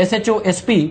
SHO SP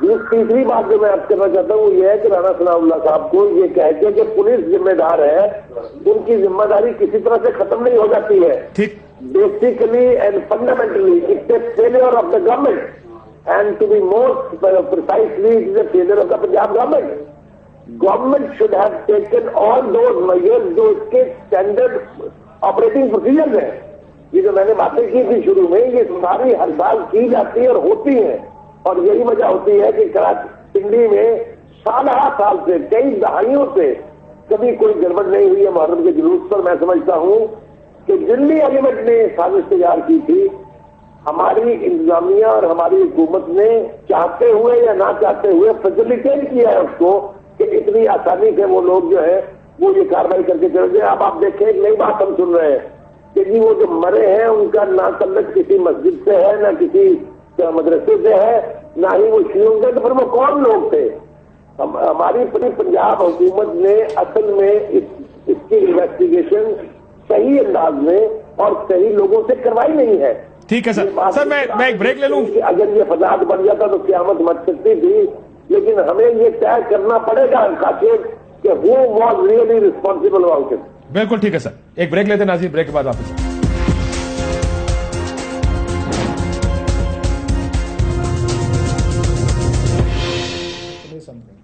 تیسری بات جو میں آپ کرنا چاہتا ہوں وہ یہ ہے کہ رانا ثناء اللہ صاحب کو یہ کہہ کے کہ پولیس ذمہ دار ہے، ان کی ذمہ داری کسی طرح سے ختم نہیں ہو جاتی ہے. ٹھیک. Basically and fundamentally, it's a failure of the government, and to be more precisely, it is a failure of the Punjab government. Government should have taken all those measures جو اس کے اسٹینڈرڈ آپریٹنگ پروسیجرز ہیں. یہ جو میں نے باتیں کی تھی شروع میں، یہ ساری ہر سال کی جاتی ہے اور ہوتی ہیں، اور یہی وجہ ہوتی ہے کہ کراچی پنڈی میں سالہ سال سے، کئی دہائیوں سے کبھی کوئی گڑبڑ نہیں ہوئی ہے محرم کے جلوس پر. میں سمجھتا ہوں کہ دلی ایلیمنٹ نے سازش تیار کی تھی، ہماری انتظامیہ اور ہماری حکومت نے چاہتے ہوئے یا نہ چاہتے ہوئے فیسیلیٹیٹ کیا ہے اس کو کہ اتنی آسانی سے وہ لوگ جو ہے وہ یہ کارروائی کر کے چلے جائیں. اب آپ دیکھیں ایک نئی بات ہم سن رہے ہیں کہ جی وہ جو مرے ہیں ان کا نہ تعلق کسی مسجد سے ہے، نہ کسی مدرسے سے ہے، نہ ہی وہ شیعوں کے. تو پھر وہ کون لوگ تھے؟ ہماری پوری پنجاب حکومت نے اصل میں اس کی انویسٹیگیشن صحیح انداز میں اور صحیح لوگوں سے کروائی نہیں ہے. ٹھیک ہے سر میں ایک بریک لے لوں. اگر یہ فساد بن جاتا تو قیامت مچ سکتی تھی، لیکن ہمیں یہ طے کرنا پڑے گا خاطر کہ who was really responsible about it. بالکل ٹھیک ہے سر، ایک بریک لیتے ہیں ناظرین، بریک کے بعد واپس.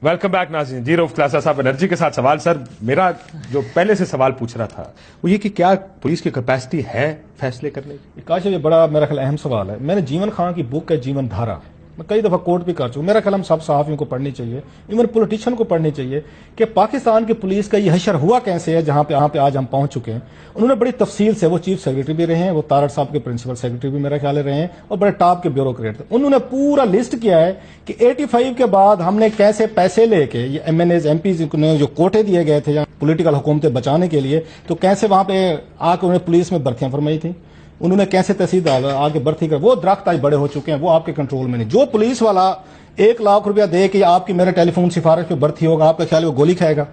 ویلکم بیک ناظرین. جی رؤف خلاصہ صاحب انرجی کے ساتھ سوال. سر میرا جو پہلے سے سوال پوچھ رہا تھا وہ یہ کہ کیا پولیس کی کیپیسٹی ہے فیصلے کرنے کی؟ کاشف یہ بڑا میرا خیال اہم سوال ہے. میں نے جیون خان کی بک ہے جیون دھارا، میں کئی دفعہ کوٹ بھی کر چکا. میرا خیال ہم سب صحافیوں کو پڑھنی چاہیے، ایون پولیٹیشین کو پڑھنی چاہیے کہ پاکستان کی پولیس کا یہ حشر ہوا کیسے ہے جہاں پہ آج ہم پہنچ چکے ہیں. انہوں نے بڑی تفصیل سے، وہ چیف سیکرٹری بھی رہے ہیں، وہ تارڑ صاحب کے پرنسپل سیکرٹری بھی میرا خیال رہے ہیں، اور بڑے ٹاپ کے بیوروکریٹ تھے. انہوں نے پورا لسٹ کیا ہے کہ 85 کے بعد ہم نے کیسے پیسے لے کے یہ M N As M Ps نے جو کوٹے دیے گئے تھے پولیٹیکل حکومتیں بچانے کے لیے، تو کیسے وہاں پہ آ کے انہوں نے پولیس میں بھرتیاں فرمائی تھیں. انہوں نے کیسے تحصیلدار آگے بھرتی کر، وہ درخت آج بڑے ہو چکے ہیں، وہ آپ کے کنٹرول میں نہیں. جو پولیس والا 1 لاکھ روپیہ دے کہ آپ کی میرے ٹیلی فون سفارش پہ بھرتی ہوگا، آپ کا خیال ہے وہ گولی کھائے گا؟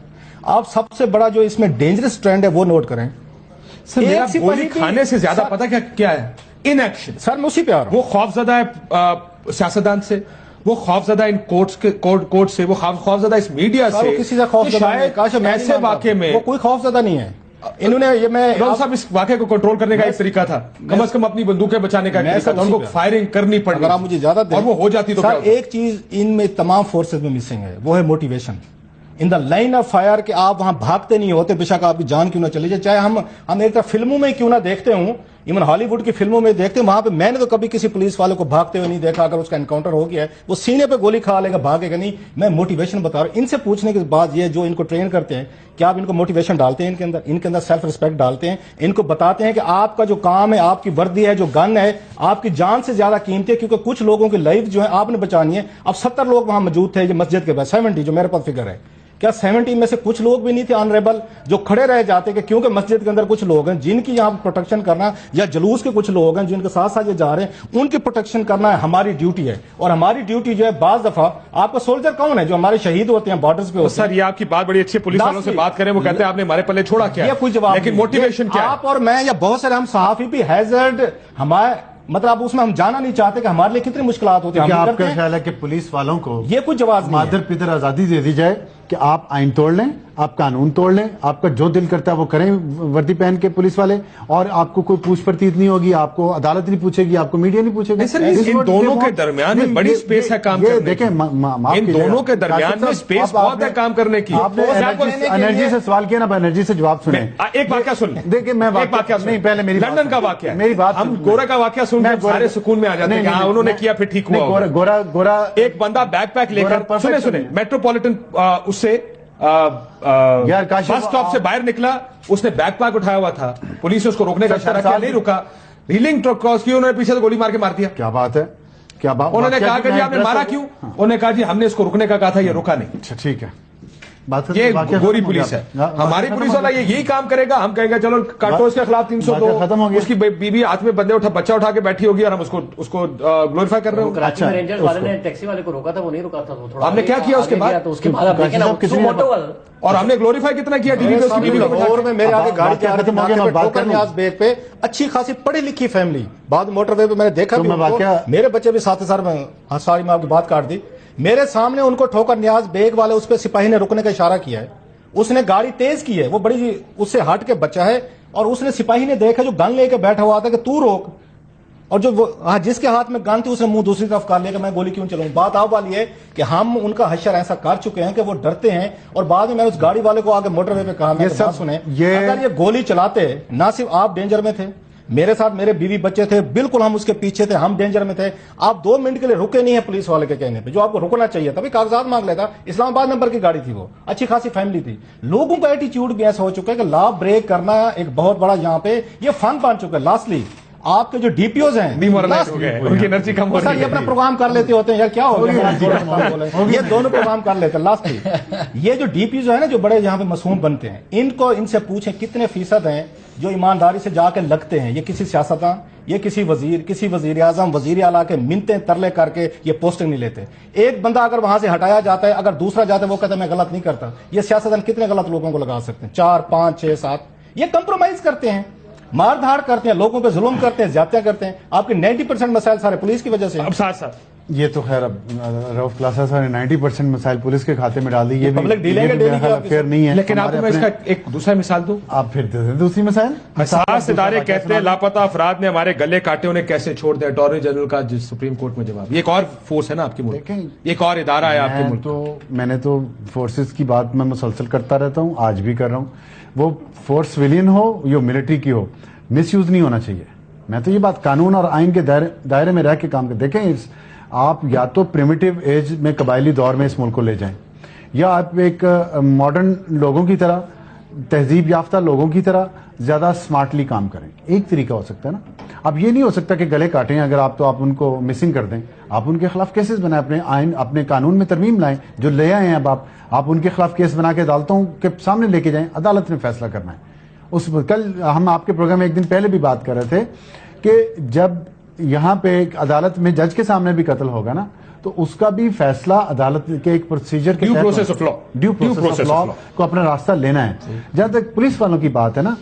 آپ سب سے بڑا جو اس میں ڈینجرس ٹرینڈ ہے وہ نوٹ کریں. سر میرا گولی کھانے سے زیادہ پتا کیا ہے؟ In action. سر میں اسی پہ آ رہا ہوں. وہ خوفزدہ ہے سیاستدان سے، وہ خوفزدہ ان کورٹ سے، وہ خوفزدہ اس میڈیا سے. وہ کسی سے خوفزدہ نہیں ہے. شاید ایسے واقعے میں وہ کوئی خوفزدہ نہیں ہے. انہوں نے یہ میں صاحب اس واقعے کو کنٹرول کرنے کا ایک طریقہ تھا، کم از کم اپنی بندوقیں بچانے کا ایک طریقہ تھا. ان کو فائرنگ کرنی پڑ اگر آپ مجھے اجازت دیں، اور وہ ہو جاتی تو سر ایک چیز ان میں تمام فورسز میں مسنگ ہے، وہ ہے motivation in the line of fire, کہ آپ وہاں بھاگتے نہیں ہوتے بے شک آپ کی جان کیوں نہ چلی جائے. چاہے ہم ایک طرف فلموں میں کیوں نہ دیکھتے ہوں، ایون ہالی ووڈ کی فلموں میں دیکھتے ہیں، وہاں پہ میں نے تو کبھی کسی پولیس والے کو بھاگتے ہوئے نہیں دیکھا. اگر اس کا انکاؤنٹر ہو گیا ہے وہ سینے پہ گولی کھا لے گا، بھاگے گا نہیں. میں موٹیویشن بتا رہا ہوں. ان سے پوچھنے کے بعد یہ جو ان کو ٹرین کرتے ہیں، کیا آپ ان کو موٹیویشن ڈالتے ہیں؟ ان کے اندر سیلف ریسپیکٹ ڈالتے ہیں؟ ان کو بتاتے ہیں کہ آپ کا جو کام ہے، آپ کی وردی ہے، جو گن ہے، آپ کی جان سے زیادہ قیمتی ہے، کیونکہ کچھ لوگوں کی لائف جو ہے آپ نے بچانی ہے. اب 70 لوگ وہاں موجود تھے، یہ مسجد کے بعد 70 جو میرے پاس فگر ہے، کیا 70 میں سے کچھ لوگ بھی نہیں تھے آنریبل جو کھڑے رہ جاتے کہ کیونکہ مسجد کے اندر کچھ لوگ ہیں جن کی یہاں پروٹیکشن کرنا، یا جلوس کے کچھ لوگ ہیں جن کے ساتھ ساتھ یہ جا رہے ہیں، ان کی پروٹیکشن کرنا ہے ہماری ڈیوٹی ہے. اور ہماری ڈیوٹی جو ہے بعض دفعہ آپ کا سولجر کون ہے جو ہمارے شہید ہوتے ہیں بارڈرز پہ ہوتے ہیں. سر یہ آپ کی بات بڑی اچھی ہے، پولیس والوں سے بات کریں وہ کہتے ہیں آپ نے ہمارے پلے چھوڑا کیا، یہ کوئی جواب لیکن نہیں. موٹیویشن کیا ہے؟ آپ اور میں یا بہت سارے ہم صحافی بھی ہیزرڈ ہمارے مطلب اس میں ہم جانا نہیں چاہتے کہ ہمارے لیے کتنی مشکلات ہوتی ہیں. کیا آپ کا خیال ہے کہ پولیس والوں کو یہ کوئی جواز نہیں ہے. مادر پدر آزادی دے دی جائے کہ آپ آئین توڑ لیں، آپ قانون توڑ لیں، آپ کا جو دل کرتا ہے وہ کریں وردی پہن کے پولیس والے، اور آپ کو کوئی پوچھ پرتیت نہیں ہوگی، آپ کو عدالت نہیں پوچھے گی، آپ کو میڈیا نہیں پوچھے گی. سر ان دونوں کے درمیان میں بڑی سپیس ہے کام کرنے کی. دیکھیں ان دونوں کے درمیان میں سپیس بہت ہے کام کرنے کی. آپ نے انرجی سے سوال کیا نا، انرجی سے جواب سنیں. ایک واقعہ سن لیں. دیکھیں میں نہیں پہلے میری لندن کا واقعہ ہے، میری بات ہم گورا کا واقعہ سن کے سارے سکون میں آ جاتے ہیں کہ ہاں انہوں نے کیا پھر ٹھیک ہوا. گورا ایک بندہ بیک پیک لے کر سنیں میٹروپولیٹن اس سے بس اسٹاپ سے باہر نکلا، اس نے بیک پیک اٹھایا ہوا تھا، پولیس نے اس کو روکنے کا اشارہ کیا، نہیں رکا، ریلنگ ٹرک کراس کی، انہوں نے پیچھے سے گولی مار کے مار دیا. کیا بات ہے، کیا بات. انہوں نے کہا کہ جی آپ نے مارا کیوں؟ انہوں نے کہا جی ہم نے اس کو رکنے کا کہا تھا، یہ رکا نہیں. اچھا ٹھیک ہے، یہ گوری پولیس ہے. ہماری پولیس والا یہی کام کرے گا، ہم کہیں گے چلو کاٹو اس کے خلاف 302، اس کی بیوی ہاتھ میں بچہ اٹھا کے بیٹھی ہوگی اور ہم اس کو گلوریفائی کر رہے ہوں. کراچی میں رینجرز والے نے ٹیکسی والے کو روکا تھا، وہ نہیں رکا تھا. ہم نے کیا کیا اس کے بعد؟ اس کے بعد آپ دیکھیں نا اور ہم نے گلوریفائی کتنا کیا ٹی وی پہ، اس کی بیوی کو لاہور میں میرے آگے گاڑی چلا رہی تھی بیگ پہ، اچھی خاصی پڑھی لکھی فیملی، بعد موٹر وے پہ میں نے دیکھا بھی، میرے بچے بھی ساتھ ساتھ میں ساری میں آپ کی بات کاٹ دی میرے سامنے ان کو ٹھوکر نیاز بیگ والے اس پہ سپاہی نے رکنے کا اشارہ کیا ہے, اس نے گاڑی تیز کی ہے, وہ بڑی اس سے ہٹ کے بچا ہے, اور اس نے سپاہی نے دیکھا جو گن لے کے بیٹھا ہوا تھا کہ تو روک, اور جو جس کے ہاتھ میں گن تھی اس نے منہ دوسری طرف کر لیا کہ میں گولی کیوں چلاؤں. بات آپ والی ہے کہ ہم ان کا حشر ایسا کر چکے ہیں کہ وہ ڈرتے ہیں, اور بعد میں اس گاڑی والے کو آگے موٹر وے پہ کہا میں سب سنیں, اگر یہ گولی چلاتے نہ صرف آپ ڈینجر میں تھے, میرے ساتھ میرے بیوی بچے تھے, بالکل ہم اس کے پیچھے تھے, ہم ڈینجر میں تھے, آپ 2 منٹ کے لیے رکے نہیں ہیں پولیس والے کے کہنے پہ, جو آپ کو رکنا چاہیے تھا. کاغذات مانگ لیتا, اسلام آباد نمبر کی گاڑی تھی, وہ اچھی خاصی فیملی تھی. لوگوں کا ایٹیچیوڈ بھی ایسا ہو چکا ہے کہ لا بریک کرنا ایک بہت بڑا یہاں پہ یہ فن بن چکا ہے. لاسٹلی آپ کے جو ڈی پی اوز ہیں ان کی انرجی کم ہو رہی ہے, یہ اپنا پروگرام کر لیتے ہوتے ہیں یار, کیا ہو گیا, یہ دونوں پروگرام کر لیتے ہیں. لاسٹلی یہ جو ڈی پی جو ہے نا, جو بڑے یہاں پہ معصوم بنتے ہیں, ان سے پوچھیں کتنے فیصد ہیں جو ایمانداری سے جا کے لگتے ہیں. یہ کسی سیاستدان, یہ کسی وزیر, کسی وزیر اعظم, وزیر اعلیٰ کے منتیں ترلے کر کے یہ پوسٹنگ نہیں لیتے. ایک بندہ اگر وہاں سے ہٹایا جاتا ہے, اگر دوسرا جاتا ہے وہ کہتا ہے میں غلط نہیں کرتا. یہ سیاستدان کتنے غلط لوگوں کو لگا سکتے ہیں, 4 5 6 7. یہ کمپرومائز کرتے ہیں, مار دھاڑ کرتے ہیں, لوگوں پہ ظلم کرتے ہیں, زیادتیاں کرتے ہیں. آپ کے 90% مسائل سارے پولیس کی وجہ سے. اب ساتھ یہ تو خیر اب رؤف کلاسا صاحب نے 90% مسائل پولیس کے کھاتے میں ڈال دی, یہ پبلک ڈیلنگ ہے ڈیلی کی فیئر نہیں ہے. لیکن آپ کو میں اس کا ایک دوسرا مثال دوں, آپ پھر دوسری مسائل. حساس ادارے کہتے ہیں لاپتہ افراد نے ہمارے گلے کاٹے, انہیں کیسے چھوڑ دیں. اٹارنی جنرل کا سپریم کورٹ میں جواب. یہ ایک اور فورس ہے نا آپ کے ملک, ایک اور ادارہ ہے آپ کے ملک. تو میں نے تو فورسز کی بات میں مسلسل کرتا رہتا ہوں, آج بھی کر رہا ہوں. وہ فورس سویلین ہو یا ملٹری کی ہو, مس یوز نہیں ہونا چاہیے. میں تو یہ بات قانون اور آئین کے دائرے میں رہ کے کام کر. دیکھیں آپ یا تو پریمیٹیو ایج میں قبائلی دور میں اس ملک کو لے جائیں, یا آپ ایک ماڈرن لوگوں کی طرح, تہذیب یافتہ لوگوں کی طرح زیادہ سمارٹلی کام کریں. ایک طریقہ ہو سکتا ہے نا. اب یہ نہیں ہو سکتا کہ گلے کاٹیں اگر آپ, تو آپ ان کو مسنگ کر دیں. آپ ان کے خلاف کیسز بنائیں, اپنے آئین اپنے قانون میں ترمیم لائیں جو لے آئے ہیں. اب آپ ان کے خلاف کیس بنا کے عدالتوں کے سامنے لے کے جائیں, عدالت نے فیصلہ کرنا ہے. کل ہم آپ کے پروگرام میں ایک دن پہلے بھی بات کر رہے تھے کہ جب یہاں پہ ایک عدالت میں جج کے سامنے بھی قتل ہوگا نا, تو اس کا بھی فیصلہ عدالت کے ایک پروسیجر کے ڈیو پروسیس آف لا کو اپنا راستہ لینا ہے. جہاں تک پولیس والوں کی بات ہے نا,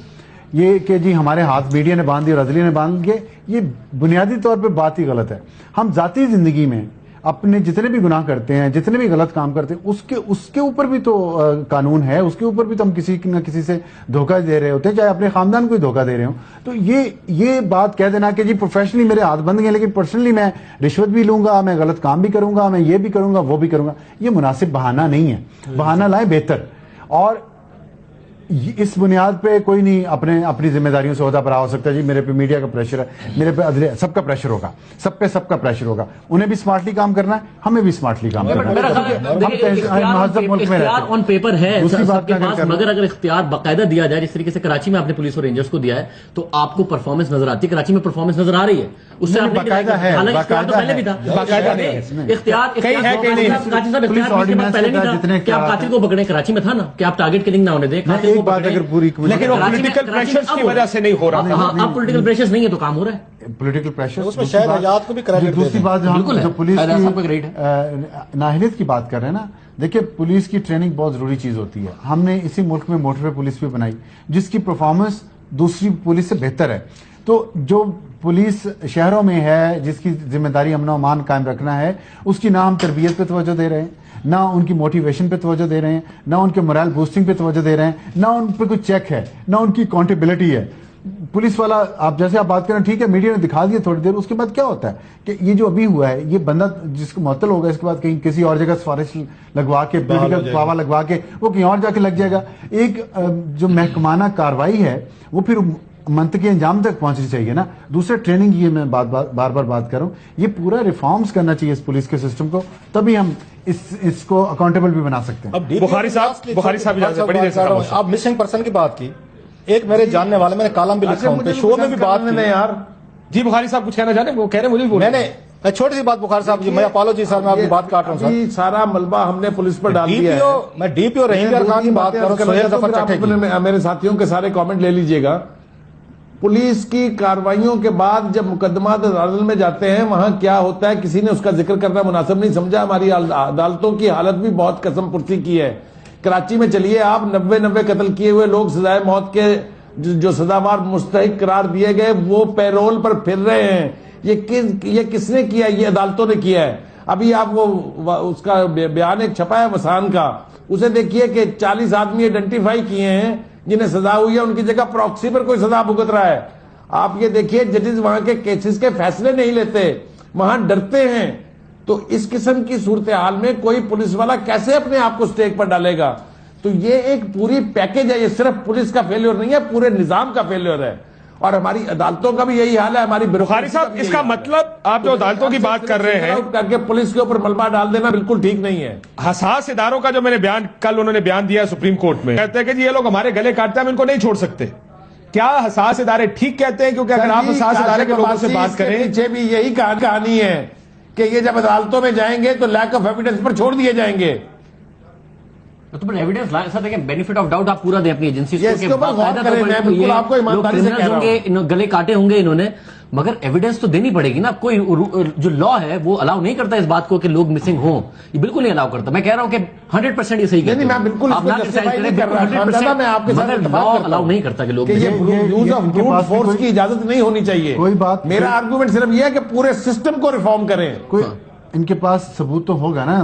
یہ کہ جی ہمارے ہاتھ میڈیا نے باندھ دی اور عدلیہ نے باندھ دیے, یہ بنیادی طور پہ بات ہی غلط ہے. ہم ذاتی زندگی میں اپنے جتنے بھی گناہ کرتے ہیں, جتنے بھی غلط کام کرتے ہیں, اس کے اوپر بھی تو قانون ہے, اس کے اوپر بھی تو ہم کسی نہ کسی سے دھوکہ دے رہے ہوتے ہیں, چاہے اپنے خاندان کو ہی دھوکہ دے رہے ہوں. تو یہ بات کہہ دینا کہ جی پروفیشنلی میرے ہاتھ بند گئے لیکن پرسنلی میں رشوت بھی لوں گا, میں غلط کام بھی کروں گا, میں یہ بھی کروں گا, وہ بھی کروں گا, یہ مناسب بہانہ نہیں ہے. بہانہ لائیں بہتر. اور اس بنیاد پہ کوئی نہیں اپنی ذمہ داریوں سے عہدہ پر ہو سکتا ہے. جی میرے پہ میڈیا کا پریشر ہے, میرے پہ سب کا پریشر ہوگا, سب کا پریشر ہوگا. انہیں بھی سمارٹلی کام کرنا ہے, ہمیں بھی سمارٹلی کام کرنا ہے. مہذب ملک میں آن پیپر ہے سب کے پاس, مگر اگر اختیار باقاعدہ دیا جائے جس طریقے سے کراچی میں آپ نے پولیس اور رینجرز کو دیا ہے, تو آپ کو پرفارمنس نظر آتی ہے. کراچی میں پرفارمنس نظر آ رہی ہے, اس سے باقاعدہ ہے, پہلے بھی تھا اختیار پہلے نہیں تھا کہ آپ قاتل کو پکڑیں. کراچی میں تھا نا کہ آپ ٹارگیٹ کلنگ نہ ہونے دیں, قاتل کو پکڑیں. لیکن وہ پولیٹیکل پریشرز کی وجہ سے نہیں ہو رہا. اب پولیٹیکل پریشرز نہیں ہے تو کام ہو رہا ہے. پولیٹیکل پریشر اس میں شاید آزاد کو بھی کریڈٹ. دوسری بات جو پولیس کی نااہلیت کی بات کر رہے ہیں نا, دیکھیں پولیس کی ٹریننگ بہت ضروری چیز ہوتی ہے. ہم نے اسی ملک میں موٹر پولیس بھی بنائی جس کی پرفارمنس دوسری پولیس سے بہتر ہے. تو جو پولیس شہروں میں ہے جس کی ذمہ داری امن و امان قائم رکھنا ہے, اس کی نہ ہم تربیت پہ توجہ دے رہے ہیں, نہ ان کی موٹیویشن پہ توجہ دے رہے ہیں, نہ ان کے morale بوسٹنگ پہ توجہ دے رہے ہیں, نہ ان پہ کوئی چیک ہے, نہ ان کی اکاؤنٹیبلٹی ہے. پولیس والا آپ جیسے آپ بات کریں ٹھیک ہے, میڈیا نے دکھا دیا تھوڑی دیر, اس کے بعد کیا ہوتا ہے کہ یہ جو ابھی ہوا ہے یہ بندہ جس کو معطل ہوگا اس کے بعد کہیں کسی اور جگہ سفارش لگوا کے پولیٹیکل پاوا لگوا کے وہ کہیں اور جا کے لگ جائے گا. ایک جو محکمانہ کاروائی ہے وہ پھر منطقی انجام تک پہنچنی چاہیے نا. دوسرے ٹریننگ, یہ میں بار بار بات کروں, یہ پورا ریفارمز کرنا چاہیے اس پولیس کے سسٹم کو, تبھی ہم اس کو اکاؤنٹیبل بھی بنا سکتے ہیں. بخاری صاحب بڑی دیر سے آپ مسنگ پرسن کی بات کی, ایک میرے جاننے والے, میں نے کالم بھی لکھا ہوں, شو میں بھی بات کی یار. جی بخاری صاحب کچھ کہنا چاہتے ہیں, وہ کہہ رہے ہیں مجھے, میں نے چھوٹی سی بات بخاری صاحب جی, میں اپالوجی سر, میں آپ کی بات کاٹ رہا ہوں سر. سارا ملبہ ہم نے پولیس پر ڈال دیا ہے. میں ڈی پی او رحیم یار خان کی بات کر رہا ہوں. میرے ساتھیوں کے سارے کامنٹ لے لیجئے گا. پولیس کی کارروائیوں کے بعد جب مقدمات عدالت میں جاتے ہیں وہاں کیا ہوتا ہے کسی نے اس کا ذکر کرنا مناسب نہیں سمجھا. ہماری عدالتوں کی حالت بھی بہت قسم پرسی کی ہے. کراچی میں چلیے آپ 90 قتل کیے ہوئے لوگ سزائے موت کے جو سزاوار مستحق قرار دیے گئے وہ پیرول پر پھر رہے ہیں. یہ کس نے کیا؟ یہ عدالتوں نے کیا ہے. ابھی آپ وہ اس کا بیان ایک چھپا ہے وسان کا, اسے دیکھیے کہ 40 آدمی آئیڈینٹیفائی کیے ہیں جنہیں سزا ہوئی ہے, ان کی جگہ پراکسی پر کوئی سزا بھگت رہا ہے. آپ یہ دیکھیے ججز وہاں کے کیسز کے فیصلے نہیں لیتے, وہاں ڈرتے ہیں. تو اس قسم کی صورتحال میں کوئی پولیس والا کیسے اپنے آپ کو سٹیک پر ڈالے گا؟ تو یہ ایک پوری پیکج ہے, یہ صرف پولیس کا فیلیور نہیں ہے, پورے نظام کا فیلیور ہے. اور ہماری عدالتوں کا بھی یہی حال ہے, ہماری بخاری صاحب اس کا مطلب آپ جو عدالتوں کی بات کر رہے ہیں کر کے پولیس کے اوپر ملبہ ڈال دینا بالکل ٹھیک نہیں ہے. حساس اداروں کا جو میں نے بیان کل انہوں نے بیان دیا سپریم کورٹ میں, کہتے ہیں کہ جی یہ لوگ ہمارے گلے کاٹتے ہیں, ہم ان کو نہیں چھوڑ سکتے. کیا حساس ادارے ٹھیک کہتے ہیں؟ کیونکہ اگر آپ حساس ادارے کے لوگوں سے بات کریں, پیچھے بھی یہی کہانی ہے کہ یہ جب عدالتوں میں جائیں گے تو لیک آف ایویڈنس پر چھوڑ دیے جائیں گے. تو ایویڈنس لائے ایسا دیکھیں, بینیفٹ آف ڈاؤٹ آپ پورا دیں اپنی ایجنسی کو, گلے کاٹے ہوں گے انہوں نے, مگر ایویڈنس تو دینی پڑے گی نا. کوئی جو لا ہے وہ الاؤ نہیں کرتا اس بات کو کہ لوگ مسنگ ہوں, یہ بالکل نہیں الاؤ کرتا. میں کہہ رہا ہوں کہ 100% یہ صحیح کہتے ہیں, میں بالکل الاؤ نہیں کرتا کہ لوگ یوز آف بروٹ فورس کی اجازت نہیں ہونی چاہیے. کوئی بات, میرا آرگومنٹ صرف یہ ہے کہ پورے سسٹم کو ریفارم کریں. کوئی ان کے پاس ثبوت تو ہوگا نا,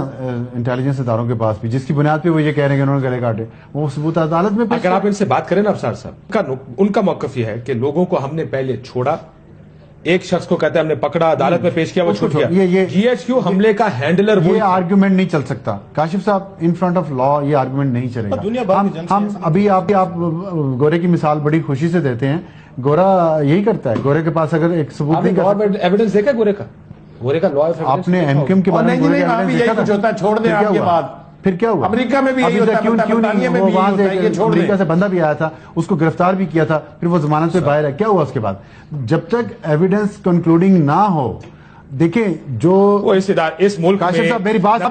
انٹیلیجنس اداروں کے پاس بھی, جس کی بنیاد پہ وہ یہ کہہ رہے ہیں کہ انہوں نے گلے کاٹے, وہ ثبوت عدالت میں. اگر آپ ان سے بات کریں نا افسر صاحب, ان کا موقف یہ ہے کہ لوگوں کو ہم نے پہلے چھوڑا, ایک شخص کو کہتے ہیں ہم نے پکڑا, عدالت میں پیش کیا, وہ چھوٹ گیا. جی ایچ کیو حملے کا ہینڈلر, یہ آرگومنٹ نہیں چل سکتا کاشف صاحب, ان فرنٹ آف لا یہ آرگومنٹ نہیں چلے گا. ہم ابھی آپ گورے کی مثال بڑی خوشی سے دیتے ہیں, گورا یہی کرتا ہے. گورے کے پاس اگر ایک ثبوت نہیں, ایویڈنس دیکھا گورے کا لا, آپ نے ایم کیو ایم کے بارے میں چھوڑ دیں آپ کے بعد. پھر کیا ہوا؟ امریکہ میں بھی یہی ہوتا ہے, وہاں سے امریکہ سے بندہ بھی آیا تھا, اس کو گرفتار بھی کیا تھا, پھر وہ ضمانت پہ باہر ہے. کیا ہوا اس کے بعد؟ جب تک ایویڈنس کنکلوڈنگ نہ ہو, دیکھیں جو اس ملک کاشف صاحب میری بات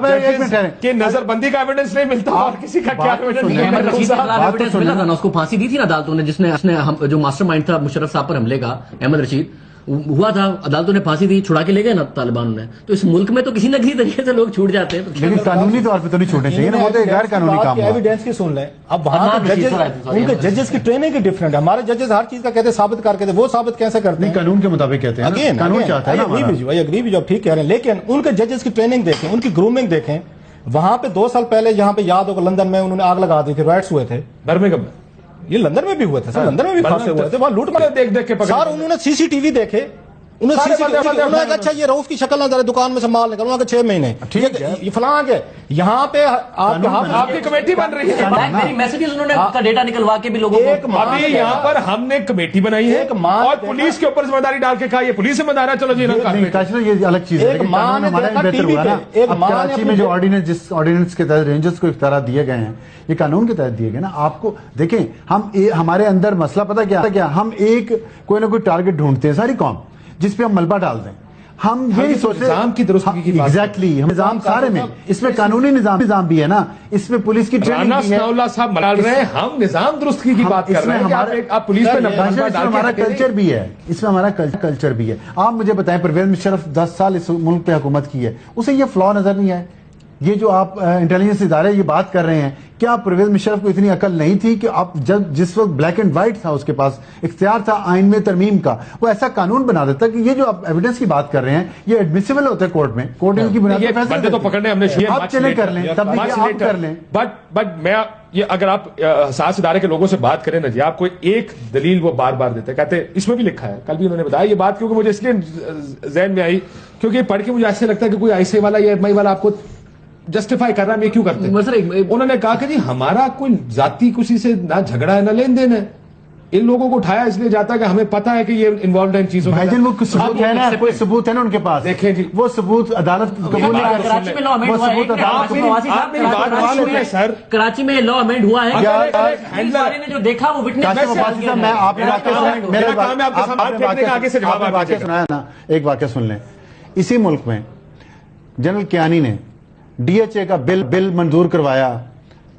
کہ نظر بندی کا ایویڈنس نہیں ملتا, اور کسی کا کیا ایویڈنس ملا تھا نا, اس کو پھانسی دی تھی نا عدالتوں نے, جس نے جو ماسٹر مائنڈ تھا مشرف صاحب پر حملے کا, احمد رشید, ہوا تھا, عدالتوں نے پھانسی دی, چھڑا کے لے گئے نا طالبان نے. تو اس ملک میں تو کسی نہ کسی طریقے سے لوگ چھوٹ جاتے ہیں, لیکن قانونی طور پہ تو نہیں چھوٹنے چاہیے نا, وہ تو غیر قانونی کام ہے. ایویڈنس کی سن لیں, اب وہاں ان کے ججز کی ٹریننگ کی ڈفرنٹ ہے. ہمارے ججز ہر چیز کا کہتے ہیں ثابت کر کے, وہ ثابت کیسے کرتے ہیں؟ قانون کے مطابق کہتے ہیں, قانون چاہتا ہے نا. اگری بھی جو ٹھیک کہہ رہے ہیں, لیکن ان کے ججز کی ٹریننگ دیکھیں, ان کی گرومنگ دیکھیں. وہاں پہ 2 سال پہلے یہاں پہ یاد ہوگا لندن میں انہوں نے آگ لگا دی تھی, رائٹس ہوئے تھے برمنگھم میں. یہ لندن میں بھی ہوئے تھے سر, لندن میں بھی خاصے ہوئے تھے, وہاں لوٹ مارے دیکھ دیکھ کے سر. انہوں نے سی سی ٹی وی دیکھے, اچھا یہ روف کی شکل نظر دکان میں سے مال نکل, 6 مہینے یہ فلاں کے یہاں پہ آپ کی کمیٹی بن رہی ہے, میسجز انہوں نے ڈیٹا نکلوا کے بھی لوگوں کو. ابھی یہاں پر ہم نے کمیٹی بنائی ہے اور پولیس کے اوپر ذمہ داری ڈال کے کہا یہ پولیس ذمہ دار ہے, چلو جی یہ الگ چیز ہے. کراچی میں جو آرڈیننس, جس آرڈیننس کے تحت رینجرز کو اختیارات دیے گئے ہیں, یہ قانون کے تحت دیے گئے نا. آپ کو دیکھیں, ہم ہمارے اندر مسئلہ پتہ کیا, ہم ایک کوئی نہ کوئی ٹارگٹ ڈھونڈتے ہیں ساری قوم, جس پہ ہم ملبہ ڈال دیں. ہم یہی سوچتے ہیں نظام کی درستگی کی بات, ایگزیکٹلی نظام سارے میں, اس میں قانونی نظام بھی ہے نا, اس میں پولیس کی ٹریننگ بھی ہے. رانا صاحب ڈال رہے ہیں, ہم نظام درستگی کی بات کر رہے ہیں, آپ پولیس پہ ہمارا کلچر بھی ہے, اس میں ہمارا کلچر بھی ہے. آپ مجھے بتائیں, پرویز مشرف 10 سال اس ملک پہ حکومت کی ہے, اسے یہ فلا نظر نہیں آئے؟ یہ جو آپ انٹیلیجنس ادارے یہ بات کر رہے ہیں, کیا پرویز مشرف کو اتنی عقل نہیں تھی کہ اب جس وقت بلیک اینڈ وائٹ تھا, اس کے پاس اختیار تھا آئین میں ترمیم کا, وہ ایسا قانون بنا دیتا کہ یہ جو آپ ایویڈنس کی بات کر رہے ہیں یہ ایڈمیسیبل ہوتا ہے کورٹ میں, کورٹ ان کی بنیاد پر تو پکڑنے ہم نے آپ چلے کر لیں, تب بھی آپ کر لیں. بٹ میں یہ اگر آپ حساس ادارے کے لوگوں سے بات کریں نا جی, آپ کو ایک دلیل وہ بار بار دیتے, کہتے اس میں بھی لکھا ہے, کل بھی انہوں نے بتایا یہ بات, کیونکہ مجھے اس لیے ذہن میں آئی کیونکہ یہ پڑھ کے مجھے ایسے لگتا ہے کہ کوئی ایسے والا یا ایم آئی والا آپ کو جسٹیفائی کر رہا ہے, یہ کیوں کرتے ہیں. انہوں نے کہا کہ جی ہمارا کوئی ذاتی کسی سے نہ جھگڑا ہے نہ لین دین ہے, ان لوگوں کو اٹھایا اس لیے جاتا ہے کہ ہمیں پتا ہے کہ یہ انوالوڈ ہے ان چیزوں میں. وہ ثبوت ہے نا, کوئی ثبوت ہے نا ان کے پاس, دیکھیں جی وہ ثبوت عدالت قبول نہیں کرتی. کراچی میں لا امینڈ ہوا ہے, سر کراچی میں لا امینڈ ہوا ہے, نے جو دیکھا وہ وٹنس. میں آپ سنایا نا, ایک واقعہ سن لیں. اسی ملک میں جنرل کیانی نے ڈی ایچ اے کا بل منظور کروایا,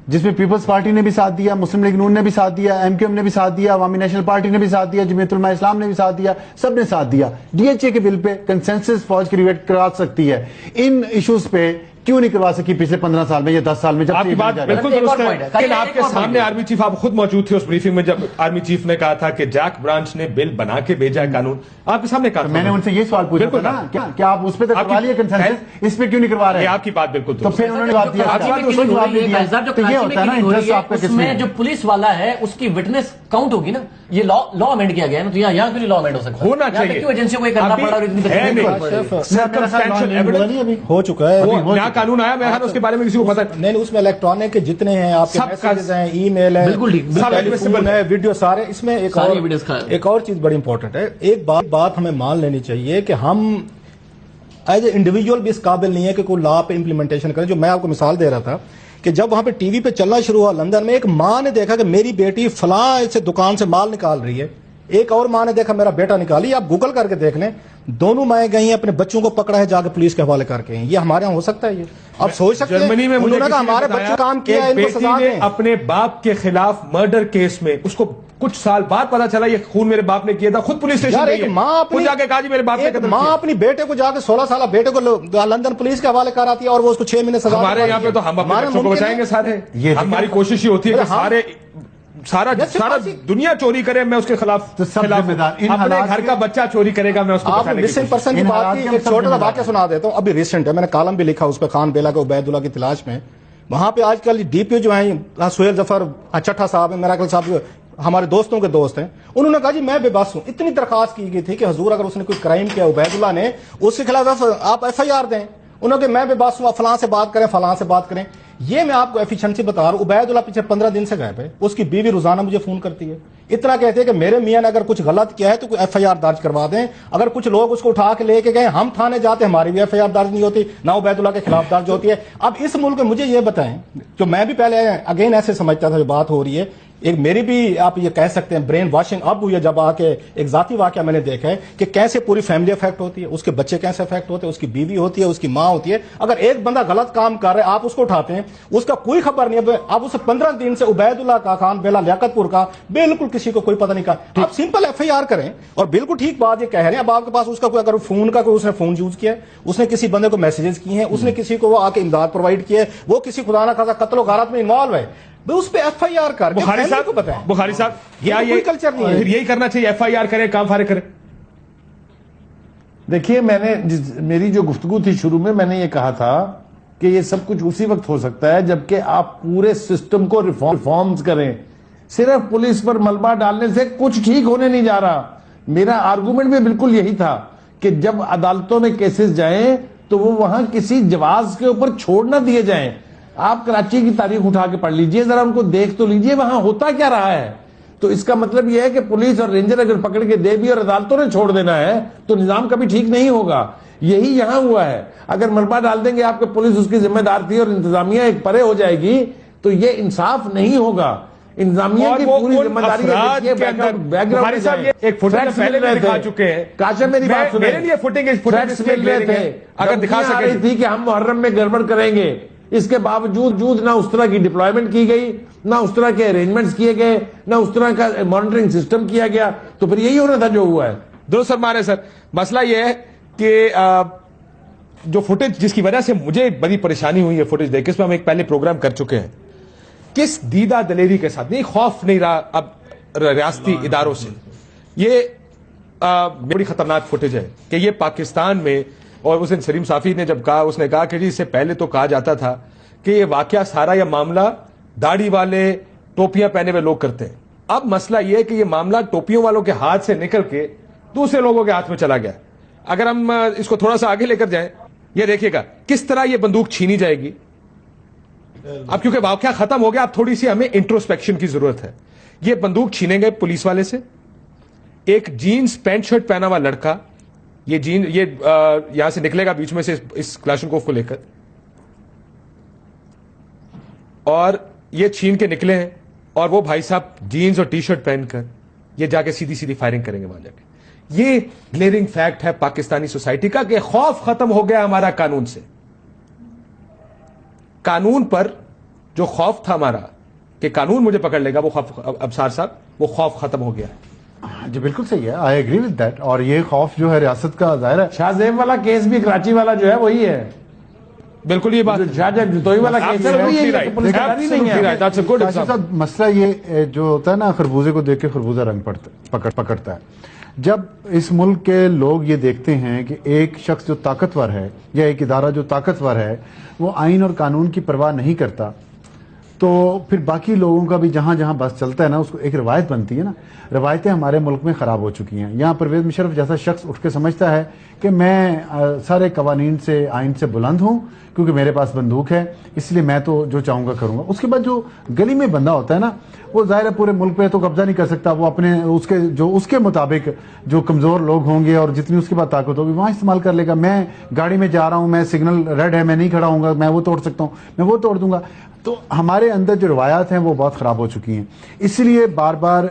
جس میں پیپلز پارٹی نے بھی ساتھ دیا, مسلم لیگ نون نے بھی ساتھ دیا, ایم کیو ایم نے بھی ساتھ دیا, عوامی نیشنل پارٹی نے بھی ساتھ دیا, جمعیت علماء اسلام نے بھی ساتھ دیا, سب نے ساتھ دیا. ڈی ایچ اے کے بل پہ کنسنسس فوج کریٹ کرا سکتی ہے. ان ایشوز پہ کیوں نہیں کروا سکی پچھلے 15 سال میں یا 10 سال میں جب آپ کی بات بالکل درست ہے، لیکن آپ کے سامنے آرمی چیف، آپ خود موجود تھے اس بریفنگ میں جب آرمی چیف نے کہا تھا کہ جیک برانچ نے بل بنا کے بھیجا ہے قانون، آپ کے سامنے کہا میں نے ان سے یہ سوال پوچھا تھا نا کہ آپ اس پہ تو کروا لیے کنسنسس، اس پہ کیوں نہیں کروا رہے؟ آپ کی بات بالکل تو پھر انہوں نے جواب دیا تو یہ ہوتا ہے نا انٹرسٹ آپ کا کس میں؟ جو پولیس والا ہے اس کی وٹنس کاؤنٹ ہوگی نا، یہ لا امینڈ کیا گیا ہے نا، تو یہاں کیوں نہیں لا امینڈ ہو سکتا؟ ہونا چاہیے، کیوں ایجنسی کو یہ کرنا پڑا اور اتنی ہو چکا ہے نیا قانون آیا، میں اس کے بارے میں کسی کو پتا نہیں، اس میں الیکٹرانک کے جتنے ہیں آپ کے میسیجز ہیں، ای میل ہے، بالکل ٹھیک، ٹیلیفون ہے، ویڈیو سارے، اس میں ایک اور چیز بڑی امپورٹنٹ ہے، ایک بات ہمیں مان لینی چاہیے کہ ہم ایز اے انڈیویجول بھی اس قابل نہیں ہے کہ کوئی لا پہ امپلیمنٹیشن کریں. جو میں آپ کو مثال دے رہا تھا کہ جب وہاں پہ ٹی وی پہ چلنا شروع ہوا لندن میں، ایک ماں نے دیکھا کہ میری بیٹی فلاں سے دکان سے مال نکال رہی ہے، ایک اور ماں نے دیکھا میرا بیٹا نکالی. آپ گوگل کر کے دیکھ لیں، دونوں مائیں گئی ہیں، اپنے بچوں کو پکڑا ہے، جا کے پولیس کے حوالے کر کے ہیں. یہ ہمارے یہاں ہو سکتا ہے؟ یہ آپ سوچ سکتے ہیں؟ جرمنی میں مجھے ہمارے بچے کام کیا ہے، ان کو سزا دیں. اپنے باپ کے خلاف مرڈر کیس میں اس کو کچھ سال بعد پتا چلا یہ خون میرے باپ نے کیا تھا، خود پولیس اسٹیشن گئی ہے، خود جا کے کہا جی میرے باپ نے قتل کیا. ماں اپنی بیٹے کو جا کے 16 سالہ بیٹے کو لندن پولیس کے حوالے کر آتی ہے اور وہ اس کو 6 مہینے سزا. ہمارے یہاں پہ تو ہم اپنے بچوں کو بچائیں گے سارے. ہماری کوشش یہ ہوتی ہے کہ سارا دنیا چوری کرے، میں اس کے خلاف اپنے گھر کا بچہ چوری کرے گا، میں اس کو بچانے کی مسنگ پرسن کی بات کی. ایک چھوٹا سا واقعہ سنا دیتا ہوں، ابھی ریسنٹ ہے، میں نے کالم بھی لکھا اس پہ، خان بیلا کے عبید اللہ کی تلاش میں. وہاں پہ آج کل ڈی پی جو ہیں سہیل ظفر چٹھا صاحب ہیں، میرا صاحب ہمارے دوستوں کے دوست ہیں، انہوں نے کہا جی میں بے بس ہوں. اتنی درخواست کی گئی تھی کہ حضور اگر اس نے کوئی کرائم کیا عبید اللہ نے، اس کے خلاف آپ ایف آئی آر دیں. انہوں نے کہ میں بے بس ہوں، فلاں سے بات کریں، فلاں سے بات کریں. یہ میں آپ کو ایفیشنسی بتا رہا ہوں. عبید اللہ پیچھے 15 دن سے غائب ہے، اس کی بیوی روزانہ مجھے فون کرتی ہے، اتنا کہتے ہیں کہ میرے میاں نے اگر کچھ غلط کیا ہے تو کوئی ایف آئی آر درج کروا دیں. اگر کچھ لوگ اس کو اٹھا کے لے کے گئے، ہم تھانے جاتے، ہماری بھی ایف آئی آر درج نہیں ہوتی، نہ عبید اللہ کے خلاف درج ہوتی ہے. اب اس ملک میں مجھے یہ بتائیں، جو میں بھی پہلے اگین ایسے سمجھتا تھا جو بات ہو رہی ہے، ایک میری بھی آپ یہ کہہ سکتے ہیں برین واشنگ اب ہوئی ہے، جب آ کے ایک ذاتی واقعہ میں نے دیکھا ہے کہ کیسے پوری فیملی افیکٹ ہوتی ہے، اس کے بچے کیسے افیکٹ ہوتے ہیں، اس کی بیوی ہوتی ہے، اس کی ماں ہوتی ہے. اگر ایک بندہ غلط کام کر رہا ہے، آپ اس کو اٹھاتے ہیں، اس کا کوئی خبر نہیں ہے، آپ اسے 15 دن سے عبید اللہ کا، خان بیلا لیاقت پور کا، بالکل کسی کو کوئی پتہ نہیں کہا. آپ سمپل ایف آئی آر کریں. اور بالکل ٹھیک بات یہ کہہ رہے ہیں، اب آپ کے پاس اس کا کوئی اگر فون کا کوئی اس نے فون یوز کیا ہے، اس نے کسی بندے کو میسیجز کیے ہیں، اس نے کسی کو وہ آ کے امداد پرووائڈ کی ہے، وہ کسی خدا نہ خاصا قتل و غارت میں انوالو ہے، اس پہ ایف آئی آر کر. بخاری صاحب کو بتائیں، بخاری صاحب کیا یہ کلچر نہیں ہے؟ یہی کرنا چاہیے، ایف آئی آر کرے، کام فارغ کرے. دیکھیے میں نے میری جو گفتگو تھی شروع میں نے یہ کہا تھا کہ یہ سب کچھ اسی وقت ہو سکتا ہے جبکہ آپ پورے سسٹم کو ریفارمز کریں. صرف پولیس پر ملبہ ڈالنے سے کچھ ٹھیک ہونے نہیں جا رہا. میرا آرگومنٹ بھی بالکل یہی تھا کہ جب عدالتوں میں کیسز جائیں تو وہ وہاں کسی جواز کے اوپر چھوڑ نہ دیے جائیں. آپ کراچی کی تاریخ اٹھا کے پڑھ لیجئے، ذرا ان کو دیکھ تو لیجئے وہاں ہوتا کیا رہا ہے. تو اس کا مطلب یہ ہے کہ پولیس اور رینجر اگر پکڑ کے دے بھی اور عدالتوں نے چھوڑ دینا ہے تو نظام کبھی ٹھیک نہیں ہوگا. یہی یہاں ہوا ہے. اگر ملبہ ڈال دیں گے آپ کے پولیس اس کی ذمہ دار تھی اور انتظامیہ ایک پرے ہو جائے گی تو یہ انصاف نہیں ہوگا. انتظامیہ کی پوری ذمہ داری ایک فوٹنگ پہلے بھی دکھا چکے ہیں. کاشا میری بات سنیں، میرے لیے فوٹنگ مل رہے تھے، اگر دکھا سکے تھی کہ ہم محرم میں گڑبڑ کریں گے، اس کے باوجود نہ اس طرح کی ڈپلائمنٹ کی گئی، نہ اس طرح کے ارینجمنٹس کیے گئے، نہ اس طرح کا مانیٹرنگ سسٹم کیا گیا. تو پھر یہی ہونا تھا جو ہوا ہے. درست فرما رہے سر. مسئلہ یہ ہے کہ جو فوٹیج جس کی وجہ سے مجھے بڑی پریشانی ہوئی ہے فوٹیج دیکھ کے، اس میں ہم ایک پہلے پروگرام کر چکے ہیں، کس دیدہ دلیری کے ساتھ، نہیں خوف نہیں رہا اب ریاستی اداروں سے. یہ بڑی خطرناک فوٹیج ہے کہ یہ پاکستان میں، اور اس دن سلیم صافی نے جب کہا، اس نے کہا کہ جی اس سے پہلے تو کہا جاتا تھا کہ یہ واقعہ سارا یہ معاملہ داڑھی والے ٹوپیاں پہنے ہوئے لوگ کرتے ہیں. اب مسئلہ یہ ہے کہ یہ معاملہ ٹوپیوں والوں کے ہاتھ سے نکل کے دوسرے لوگوں کے ہاتھ میں چلا گیا. اگر ہم اس کو تھوڑا سا آگے لے کر جائیں، یہ دیکھیے گا کس طرح یہ بندوق چھینی جائے گی. اب کیونکہ واقعہ ختم ہو گیا، اب تھوڑی سی ہمیں انٹروسپیکشن کی ضرورت ہے. یہ بندوق چھینے گئے پولیس والے سے، ایک جینز پینٹ شرٹ پہنا ہوا لڑکا، یہ یہاں سے نکلے گا بیچ میں سے اس کلاشنکوف کو لے کر، اور یہ چھین کے نکلے ہیں، اور وہ بھائی صاحب جینز اور ٹی شرٹ پہن کر یہ جا کے سیدھی سیدھی فائرنگ کریں گے وہاں جا کے. یہ گلیئرنگ فیکٹ ہے پاکستانی سوسائٹی کا کہ خوف ختم ہو گیا ہمارا قانون سے. قانون پر جو خوف تھا ہمارا کہ قانون مجھے پکڑ لے گا، وہ خوف ابصار صاحب وہ خوف ختم ہو گیا ہے. جی بالکل صحیح ہے، آئی ایگری وتھ دیٹ. اور یہ خوف جو ہے ریاست کا ظاہر ہے. شاہ زیب والا کیس بھی کراچی والا جو ہے وہی ہے. بالکل یہ بات شاہجہاں جتوئی والا کیس ہے وہی ہے کہ پولیس کاری نہیں ہے. That's a good Kashif example. صاحب مسئلہ یہ جو ہوتا ہے نا خربوزے کو دیکھ کے خربوزہ رنگ پکڑتا ہے. جب اس ملک کے لوگ یہ دیکھتے ہیں کہ ایک شخص جو طاقتور ہے یا ایک ادارہ جو طاقتور ہے وہ آئین اور قانون کی پرواہ نہیں کرتا تو پھر باقی لوگوں کا بھی جہاں جہاں بس چلتا ہے نا اس کو ایک روایت بنتی ہے نا. روایتیں ہمارے ملک میں خراب ہو چکی ہیں. یہاں پرویز مشرف جیسا شخص اٹھ کے سمجھتا ہے کہ میں سارے قوانین سے آئین سے بلند ہوں کیونکہ میرے پاس بندوق ہے اس لیے میں تو جو چاہوں گا کروں گا. اس کے بعد جو گلی میں بندہ ہوتا ہے نا وہ ظاہر ہے پورے ملک پہ تو قبضہ نہیں کر سکتا. وہ اپنے اس کے مطابق جو کمزور لوگ ہوں گے اور جتنی اس کے بعد طاقت ہوگی وہاں استعمال کر لے گا. میں گاڑی میں جا رہا ہوں, میں سگنل ریڈ ہے, میں نہیں کھڑا ہوں گا, میں وہ توڑ سکتا ہوں, میں وہ توڑ دوں گا. تو ہمارے اندر جو روایات ہیں وہ بہت خراب ہو چکی ہیں. اس لیے بار بار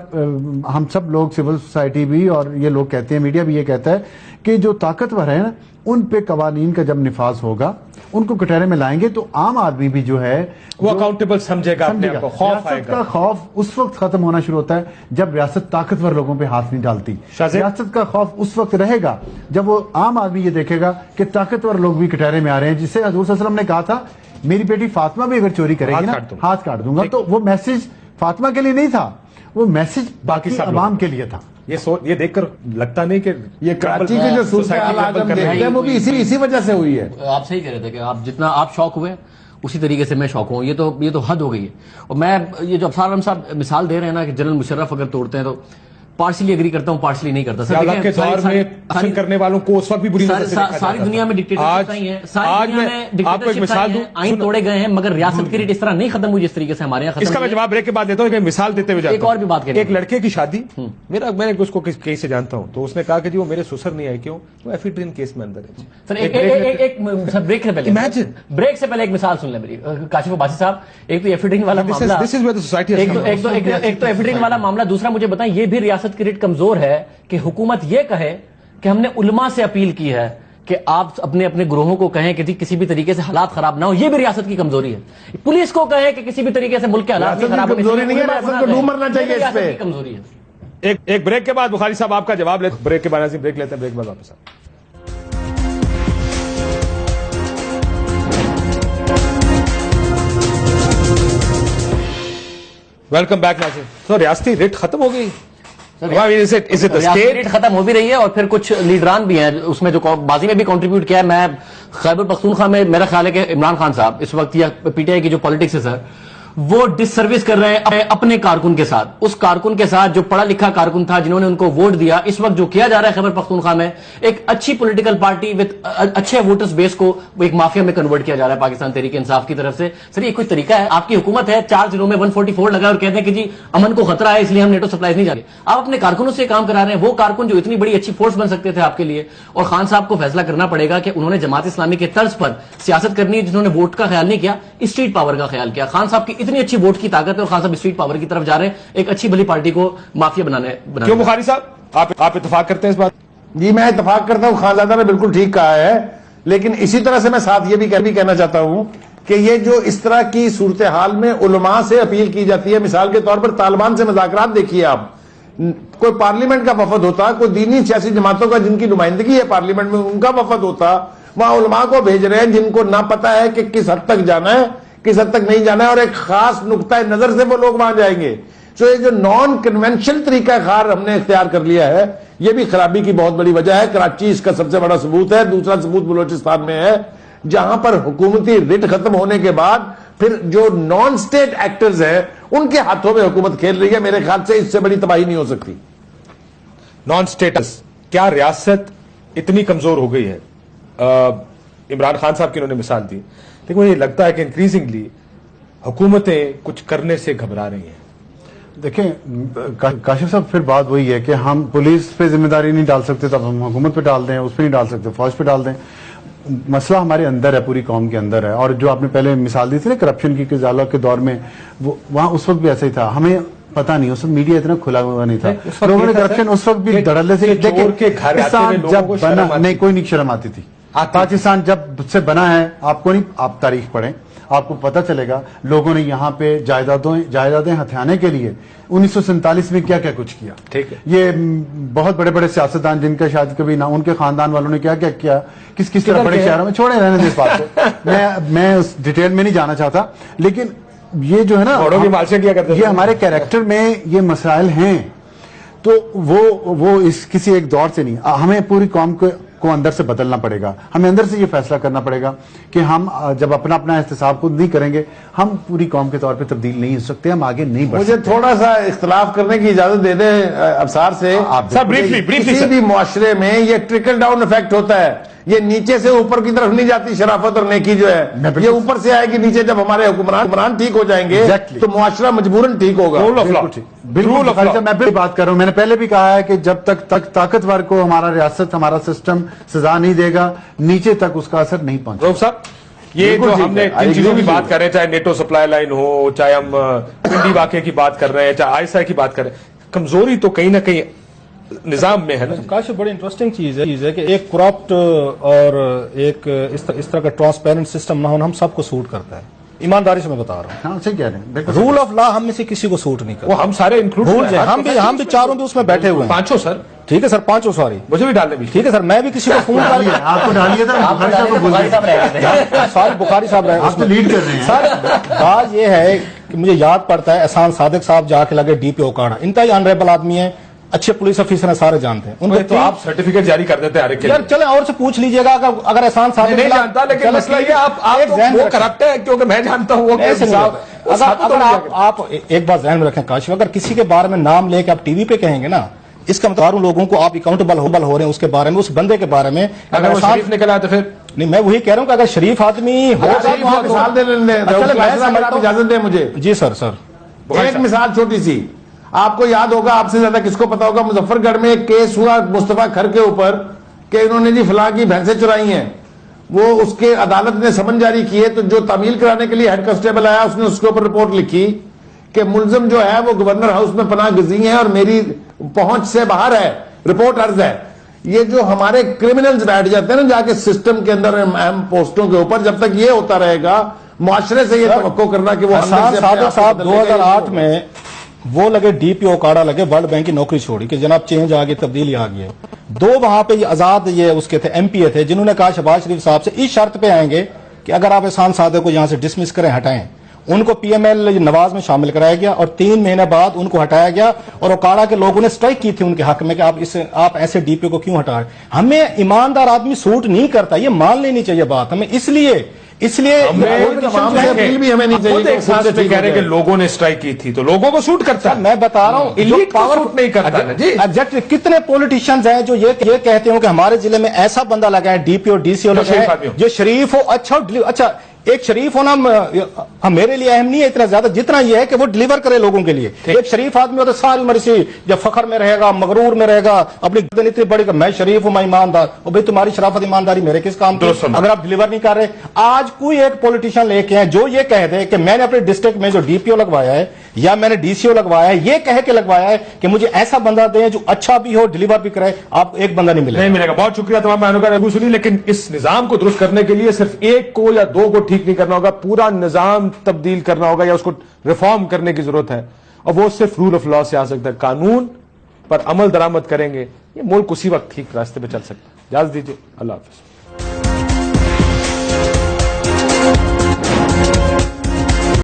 ہم سب لوگ سول سوسائٹی بھی اور یہ لوگ کہتے ہیں, میڈیا بھی یہ کہتا ہے کہ جو طاقتور ہیں نا ان پہ قوانین کا جب نفاذ ہوگا ان کو کٹہرے میں لائیں گے تو عام آدمی بھی جو ہے وہ اکاؤنٹیبل سمجھے گا, اپنے آپ کو خوف آئے ریاست گا. کا خوف اس وقت ختم ہونا شروع ہوتا ہے جب ریاست طاقتور لوگوں پہ ہاتھ نہیں ڈالتی. ریاست کا خوف اس وقت رہے گا جب وہ عام آدمی یہ دیکھے گا کہ طاقتور لوگ بھی کٹہرے میں آ رہے ہیں, جس سے حضور صلی اللہ علیہ وسلم نے کہا تھا میری بیٹی فاطمہ بھی اگر چوری کرے گی نا ہاتھ کاٹ دوں گا. تو وہ میسج فاطمہ کے لیے نہیں تھا, وہ میسج باقی عوام کے لیے تھا. یہ دیکھ کر لگتا نہیں کہ یہ کراچی کی جو صورتحال آج ہم دیکھتے ہیں وہ بھی اسی وجہ سے ہوئی ہے. آپ صحیح کہہ رہے تھے کہ آپ جتنا آپ شوق ہوئے اسی طریقے سے میں شوق ہوں. یہ تو حد ہو گئی ہے. اور میں یہ جو افسر عالم صاحب مثال دے رہے ہیں نا کہ جنرل مشرف اگر توڑتے ہیں تو پارشلی اگری کرتا ہوں, پارشلی نہیں کرتا. سر کے دور میں پسند کرنے والوں کو اس وقت بھی بری نظر سے دیکھا ساری دنیا میں ڈکٹیٹرشپ نہیں ہے, ساری دنیا میں ڈکٹیٹرشپ ہیں, آئین توڑے گئے ہیں, مگر ریاست کی ریٹ اس طرح نہیں ختم ہوئی جس طریقے سے ہمارے یہاں ختم. اس کا میں جواب بریک کے بعد دیتا ہوں. مثال دیتے ہوئے ایک اور بھی بات کریں. ایک لڑکے کی شادی, میں اس کو کہیں سے جانتا ہوں, تو اس نے کہا کہ جی وہ میرے سسر نہیں آئے, کیوں؟ وہ ایفیڈرین کیس میں اندر ہے. سر بریک سے پہلے ایک مثال سن لیں میری کاشف عباسی صاحب. ایک تو ایفیڈرین والا معاملہ, دوسرا مجھے بتائیں یہ بھی ریاست کی ریٹ کمزور ہے کہ حکومت یہ کہے کہ ہم نے علماء سے اپیل کی ہے کہ آپ اپنے گروہوں کو کہیں کہ کسی بھی طریقے سے حالات خراب نہ ہو. یہ بھی ریاست کی کمزوری ہے. پولیس کو کہیں کہ کسی بھی طریقے سے ملک کے حالات خراب ہو, کمزوری نہیں ہے, ریاست کو ڈوب مرنا چاہیے. اس پہ کمزوری ہے. ایک بریک کے بعد بخاری صاحب آپ کا جواب لیتے, بریک کے بعد بریک لیتے ہیں, بریک کے بعد واپس آتے ہیں. ویلکم بیک ناظرین. تو ریاستی ریٹ ختم ہو گئی, ریٹ ختم ہو بھی رہی ہے اور پھر کچھ لیڈران بھی ہیں اس میں جو بازی میں بھی کنٹریبیوٹ کیا ہے. میں خیبر پختونخوا میں میرا خیال ہے کہ عمران خان صاحب اس وقت یا پی ٹی آئی کی جو پالیٹکس ہے سر وہ ڈس سروس کر رہے ہیں اپنے کارکن کے ساتھ, اس کارکن کے ساتھ جو پڑھا لکھا کارکن تھا جنہوں نے ان کو ووٹ دیا. اس وقت جو کیا جا رہا ہے خیبر پختونخوا میں ایک اچھی پولیٹیکل پارٹی وتھ اچھے ووٹرز بیس کو ایک مافیا میں کنورٹ کیا جا رہا ہے پاکستان تحریک انصاف کی طرف سے. سر یہ کوئی طریقہ ہے؟ آپ کی حکومت ہے 4 ضلعوں میں 144 لگا اور کہتے ہیں کہ جی امن کو خطرہ ہے اس لیے ہم نیٹو سپلائیز نہیں جا رہے. آپ اپنے کارکنوں سے کام کرا رہے ہیں, وہ کارکن جو اتنی بڑی اچھی فورس بن سکتے تھے آپ کے لیے. اور خان صاحب کو فیصلہ کرنا پڑے گا کہ انہوں نے جماعت اسلامی کے طرز پر سیاست کرنی ہے, جنہوں نے ووٹ کا خیال نہیں کیا, اسٹریٹ پاور کا خیال کیا. خان صاحب کی اتنی اچھی ووٹ کی طاقت ہے اور خان صاحب اسٹریٹ پاور کی طرف جا رہے ہیں, ایک اچھی بھلی پارٹی کو مافیا بنانے. کیوں بخاری صاحب آپ اتفاق کرتے ہیں اس بات؟ جی میں اتفاق کرتا ہوں, خانزادہ نے بالکل ٹھیک کہا ہے. لیکن اسی طرح سے میں ساتھ یہ بھی کہنا چاہتا ہوں کہ یہ جو اس طرح کی صورتحال میں علماء سے اپیل کی جاتی ہے, مثال کے طور پر طالبان سے مذاکرات دیکھیے آپ, کوئی پارلیمنٹ کا وفد ہوتا, کوئی دینی سیاسی جماعتوں کا جن کی نمائندگی ہے پارلیمنٹ میں ان کا وفد ہوتا, وہاں علماء کو بھیج رہے ہیں جن کو نہ پتا ہے کہ کس حد تک جانا ہے کس حد تک نہیں جانا ہے, اور ایک خاص نقطۂ نظر سے وہ لوگ وہاں جائیں گے. تو یہ جو نان کنونشنل طریقہ کار ہم نے اختیار کر لیا ہے یہ بھی خرابی کی بہت بڑی وجہ ہے. کراچی اس کا سب سے بڑا ثبوت ہے. دوسرا ثبوت بلوچستان میں ہے جہاں پر حکومتی رٹ ختم ہونے کے بعد پھر جو نان سٹیٹ ایکٹرز ہیں ان کے ہاتھوں میں حکومت کھیل رہی ہے. میرے خیال سے اس سے بڑی تباہی نہیں ہو سکتی. نان سٹیٹس کیا ریاست اتنی کمزور ہو گئی ہے؟ عمران خان صاحب کی انہوں نے مثال دی, لیکن مجھے لگتا ہے کہ انکریزنگلی حکومتیں کچھ کرنے سے گھبرا رہی ہیں. دیکھیں کاشف صاحب, پھر بات وہی ہے کہ ہم پولیس پہ ذمہ داری نہیں ڈال سکتے, تب ہم حکومت پہ ڈال دیں, اس پہ نہیں ڈال سکتے, فوج پہ ڈال دیں. مسئلہ ہمارے اندر ہے, پوری قوم کے اندر ہے. اور جو آپ نے پہلے مثال دی تھی نا کرپشن کی, زالہ کے دور میں وہاں اس وقت بھی ایسا ہی تھا. ہمیں پتا نہیں, اس وقت میڈیا اتنا کھلا ہوا نہیں تھا, لوگوں نے کرپشن اس وقت بھی دھڑلے سے, جب بنا نہیں کوئی نہیں شرم آتی تھی. پاکستان جب سے بنا ہے، آپ کو نہیں، آپ تاریخ پڑھیں، آپ کو پتہ چلے گا لوگوں نے یہاں پہ جائیدادیں ہتھیانے کے لیے 1947 میں کیا کیا کچھ کیا. ٹھیک ہے. یہ بہت بڑے بڑے سیاستدان جن کا شاید کبھی نہ ان کے خاندان والوں نے کیا کیا کیا، کس طرح بڑے شہروں میں، چھوڑے رہنے دیں اس بات کو، میں اس ڈیٹیل میں نہیں جانا چاہتا. لیکن یہ جو ہے نا، یہ ہمارے کیریکٹر میں یہ مسائل ہیں، تو وہ اس کسی ایک دور سے نہیں، ہمیں پوری قوم کو اندر سے بدلنا پڑے گا. ہمیں اندر سے یہ فیصلہ کرنا پڑے گا کہ ہم جب اپنا احتساب خود نہیں کریں گے، ہم پوری قوم کے طور پہ تبدیل نہیں ہو سکتے، ہم آگے نہیں بڑھ سکتے. مجھے تھوڑا سا اختلاف کرنے کی اجازت دے دیں ابصار سے. کسی بھی معاشرے میں یہ ٹرکل ڈاؤن افیکٹ ہوتا ہے، یہ نیچے سے اوپر کی طرف نہیں جاتی. شرافت اور نیکی جو ہے یہ اوپر سے آئے گی نیچے. جب ہمارے حکمران ٹھیک ہو جائیں گے تو معاشرہ مجبوراً ٹھیک ہوگا. بالکل. میں بھی بات کر رہا ہوں، میں نے پہلے بھی کہا ہے کہ جب تک طاقتور کو ہمارا ریاست، ہمارا سسٹم سزا نہیں دے گا، نیچے تک اس کا اثر نہیں پہنچے. روف صاحب، یہ جو ہم نے جن چیزوں کی بات کر رہے ہیں، چاہے نیٹو سپلائی لائن ہو، چاہے ہم پنڈی واقعے کی بات کر رہے ہیں، چاہے آئسا کی بات کر رہے ہیں، کمزوری تو کہیں نہ کہیں نظام میں ہے نا. کاشف بڑی انٹرسٹنگ چیز ہے کہ ایک کرپٹ اور ایک اس طرح کا ٹرانسپیرنٹ سسٹم نہ ہونا ہم سب کو سوٹ کرتا ہے. ایمانداری سے میں بتا رہا ہوں. ہاں صحیح کہہ رہے ہیں. رول آف لا ہم میں سے کسی کو سوٹ نہیں کرتا. وہ ہم سارے انکلوڈ بھول جائیں، ہم بھی چاروں بھی اس میں بیٹھے ہوئے ہیں. پانچوں سر. ٹھیک ہے سر، پانچوں سوری مجھے بھی ڈالنے بھی. ٹھیک ہے سر، میں بھی کسی کو فون کر لیا. آپ کو ڈالیے تھا، بخاری صاحب رہے آپ تو لیڈ کر رہے ہیں. سر بات یہ ہے کہ مجھے یاد پڑتا ہے احسان صادق صاحب جا کے لگے ڈی پی اوکاڑا، انتہائی آنریبل آدمی ہیں، اچھے پولیس افیسر ہیں، سارے جانتے ہیں ان کو. تو آپ سرٹیفکیٹ جاری کر دیتے ہیں ہر ایک کے لیے. یار چلیں اور سے پوچھ لیجئے گا اگر احسان صادق نہیں جانتا، لیکن مسئلہ یہ آپ وہ کرپٹ ہے کیونکہ میں جانتا ہوں. اگر آپ ایک بات ذہن میں رکھیں کاشف، اگر کسی کے بارے میں نام لے کے آپ ٹی وی پہ کہیں گے نا، اس کا مطلب لوگوں کو آپ اکاؤنٹیبل ہو رہے ہیں اس کے بارے میں، اس بندے کے بارے میں. اگر وہ شریف نکلا تو پھر نہیں، میں وہی کہہ رہا ہوں کہ اگر شریف آدمی ہو مثال دے لیں. اجازت دیں مجھے. جی سر. ایک مثال چھوٹی سی، آپ کو یاد ہوگا، آپ سے زیادہ کس کو پتا ہوگا، مظفر گڑھ میں ایک کیس ہوا مصطفیٰ کھر کے اوپر کہ انہوں نے جی فلاں کی بھینسیں چرائی ہیں. وہ اس کے عدالت نے سمن جاری کیے تو جو تعمیل کرانے کے لیے ہیڈ کانسٹیبل آیا اس نے اس کے اوپر رپورٹ لکھی کہ ملزم جو ہے وہ گورنر ہاؤس میں پناہ گزین ہے اور میری پہنچ سے باہر ہے، رپورٹ عرض ہے. یہ جو ہمارے کرمنلز بیٹھ جاتے ہیں نا جا کے سسٹم کے اندر اہم پوسٹوں کے اوپر، جب تک یہ ہوتا رہے گا معاشرے سے یہ توقع کرنا کہ وہ صاحب 2008 میں وہ لگے ڈی پی اوکاڑا لگے، ورلڈ بینک کی نوکری چھوڑی کہ جناب چینج آ گئی، تبدیلی آ گئی ہے. دو وہاں پہ یہ آزاد یہ اس کے تھے ایم پی اے تھے جنہوں نے کہا شہباز شریف صاحب سے اس شرط پہ آئیں گے کہ اگر آپ احسان صادق کو یہاں سے ڈسمس کریں، ہٹائیں. ان کو پی ایم ایل نواز میں شامل کرایا گیا اور 3 مہینے بعد ان کو ہٹایا گیا اور اوکاڑا کے لوگوں نے اسٹرائک کی تھی ان کے حق میں کہ آپ ایسے ڈی پی کو کیوں ہٹا رہے. ہمیں ایماندار آدمی سوٹ نہیں کرتا، یہ مان لینی چاہیے بات ہمیں. اس لیے بھی ہمیں نہیں چاہیے کہہ رہے کہ لوگوں نے اسٹرائک کی تھی تو لوگوں کو سوٹ کرتا ہے. میں بتا رہا ہوں سوٹ نہیں کرتا. ایگزیکٹلی کتنے پولیٹیشینز ہیں جو یہ کہتے ہوں کہ ہمارے ضلع میں ایسا بندہ لگا ہے ڈی پی اور ڈی سی او لگا ہے جو شریف ہو. اچھا ایک شریف ہونا میرے لیے اہم نہیں ہے اتنا زیادہ جتنا یہ ہے کہ وہ ڈلیور کرے لوگوں کے لیے. ایک شریف آدمی ہوتا ساری عمر سے جب فخر میں رہے گا، مغرور میں رہے گا، اپنی گردن اتنی بڑی کہ میں شریف ہوں، میں ایماندار. اور بھائی تمہاری شرافت ایمانداری میرے کس کام کی اگر آپ ڈلیور نہیں کر رہے. آج کوئی ایک پولیٹیشین لے کے ہیں جو یہ کہہ دے کہ میں نے اپنے ڈسٹرکٹ میں جو ڈی پی او لگوایا ہے یا میں نے ڈی سی او لگوایا ہے، یہ کہہ کے لگوایا ہے کہ مجھے ایسا بندہ دیں جو اچھا بھی ہو، ڈلیور بھی کرے، آپ ایک بندہ نہیں ملے گا. بہت شکریہ تمام بہنوں کا سنی. لیکن اس نظام کو درست کرنے کے لیے صرف ایک کو یا دو کو ٹھیک نہیں کرنا ہوگا، پورا نظام تبدیل کرنا ہوگا یا اس کو ریفارم کرنے کی ضرورت ہے. اور وہ صرف رول آف لا سے آ سکتا ہے. قانون پر عمل درآمد کریں گے یہ ملک اسی وقت ٹھیک راستے پہ چل سکتا ہے. اجازت دیجیے، اللہ حافظ.